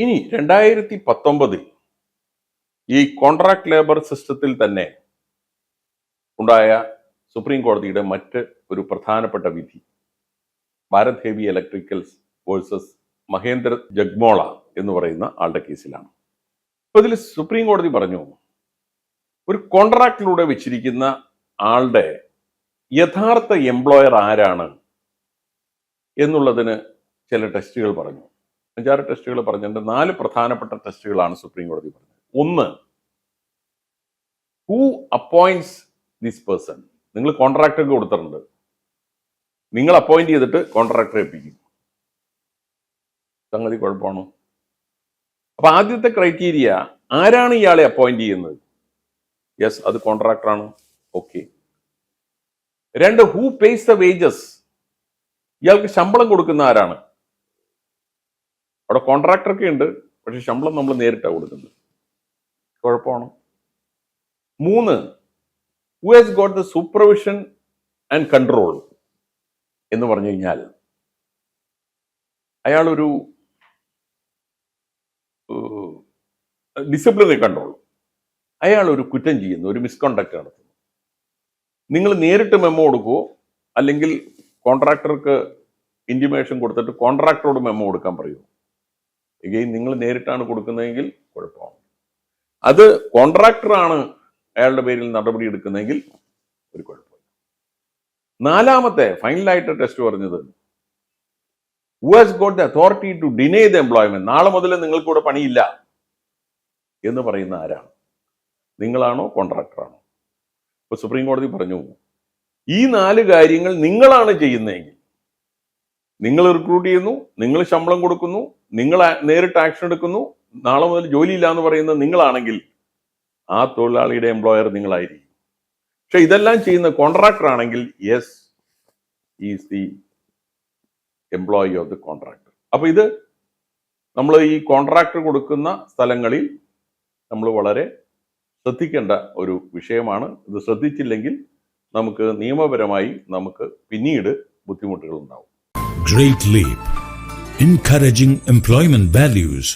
ഇനി 2019 ഈ contract labour സിസ്റ്റത്തിൽ തന്നെ ഉണ്ടായ സുപ്രീം കോടതിയുടെ മറ്റ് ഒരു പ്രധാനപ്പെട്ട വിധി Bharat heavy electricals versus Mahendra Jagmola എന്ന് പറയുന്ന ആളുടെ കേസിലാണ്. അപ്പൊ ഇതിൽ സുപ്രീം കോടതി പറഞ്ഞു, ഒരു കോൺട്രാക്റ്റിലൂടെ വെച്ചിരിക്കുന്ന ആളുടെ യഥാർത്ഥ എംപ്ലോയർ ആരാണ് എന്നുള്ളതിന് ചില ടെസ്റ്റുകൾ പറഞ്ഞു. 5-6 ടെസ്റ്റുകൾ പറഞ്ഞിട്ടുണ്ട്. 4 പ്രധാനപ്പെട്ട ടെസ്റ്റുകളാണ് സുപ്രീം കോടതി പറഞ്ഞത്. ഒന്ന്, ഹൂ അപ്പോയിന്റ്സ് ദിസ് പേഴ്സൺ. നിങ്ങൾ കോൺട്രാക്ടർക്ക് കൊടുത്തിട്ടുണ്ട്, നിങ്ങൾ അപ്പോയിന്റ് ചെയ്തിട്ട് കോൺട്രാക്ടറെ ഏൽപ്പിക്കും. സംഗതി കുഴപ്പമാണോ? അപ്പൊ ആദ്യത്തെ ക്രൈറ്റീരിയ, ആരാണ് ഇയാളെ അപ്പോയിന്റ് ചെയ്യുന്നത്? യെസ്, അത് കോൺട്രാക്ടറാണ്. Okay. 2, who pays the wages. ഇയാൾക്ക് ശമ്പളം കൊടുക്കുന്ന ആരാണ്? അവിടെ കോൺട്രാക്ടറൊക്കെ ഉണ്ട്, പക്ഷെ ശമ്പളം നമ്മൾ നേരിട്ടാണ് കൊടുക്കുന്നത്. കുഴപ്പമാണോ? 3, who has got the supervision and control എന്ന് പറഞ്ഞു കഴിഞ്ഞാൽ അയാളൊരു ഡിസിപ്ലിനറി കൺട്രോൾ, അയാൾ ഒരു കുറ്റം ചെയ്യുന്നു, ഒരു മിസ്കണ്ടക്ട് നടത്തുന്നു. നിങ്ങൾ നേരിട്ട് മെമ്മോ കൊടുക്കുമോ, അല്ലെങ്കിൽ കോൺട്രാക്ടർക്ക് ഇൻറ്റിമേഷൻ കൊടുത്തിട്ട് കോൺട്രാക്ടറോട് മെമ്മോ കൊടുക്കാൻ പറയുമോ? എഗെയിൻ നിങ്ങൾ നേരിട്ടാണ് കൊടുക്കുന്നതെങ്കിൽ കുഴപ്പമാണ്. അത് കോൺട്രാക്ടറാണ് അയാളുടെ പേരിൽ നടപടി എടുക്കുന്നതെങ്കിൽ ഒരു കുഴപ്പമില്ല. 4ാമത്തെ ഫൈനലായിട്ട് ടെസ്റ്റ് പറഞ്ഞത്, who has got the authority to deny the employment. നാളെ മുതൽ നിങ്ങൾക്കൂടെ പണിയില്ല എന്ന് പറയുന്ന ആരാണ്? നിങ്ങളാണോ കോൺട്രാക്ടറാണോ? ഇപ്പൊ സുപ്രീം കോടതി പറഞ്ഞു, ഈ 4 കാര്യങ്ങൾ നിങ്ങളാണ് ചെയ്യുന്നതെങ്കിൽ, നിങ്ങൾ റിക്രൂട്ട് ചെയ്യുന്നു, നിങ്ങൾ ശമ്പളം കൊടുക്കുന്നു, നിങ്ങൾ നേരിട്ട് ആക്ഷൻ എടുക്കുന്നു, നാളെ മുതൽ ജോലിയില്ല എന്ന് പറയുന്നത് നിങ്ങളാണെങ്കിൽ ആ തൊഴിലാളിയുടെ എംപ്ലോയർ നിങ്ങളായിരിക്കും. പക്ഷെ ഇതെല്ലാം ചെയ്യുന്ന കോൺട്രാക്ടർ ആണെങ്കിൽ yes, is the employee of the contractor. അപ്പൊ ഇത് നമ്മൾ ഈ കോൺട്രാക്ടർ കൊടുക്കുന്ന സ്ഥലങ്ങളിൽ നമ്മൾ വളരെ ശ്രദ്ധിക്കേണ്ട ഒരു വിഷയമാണ്. ഇത് ശ്രദ്ധിച്ചില്ലെങ്കിൽ നമുക്ക് നിയമപരമായി നമുക്ക് പിന്നീട് ബുദ്ധിമുട്ടുകൾ ഉണ്ടാവും. Great Leap, encouraging employment values.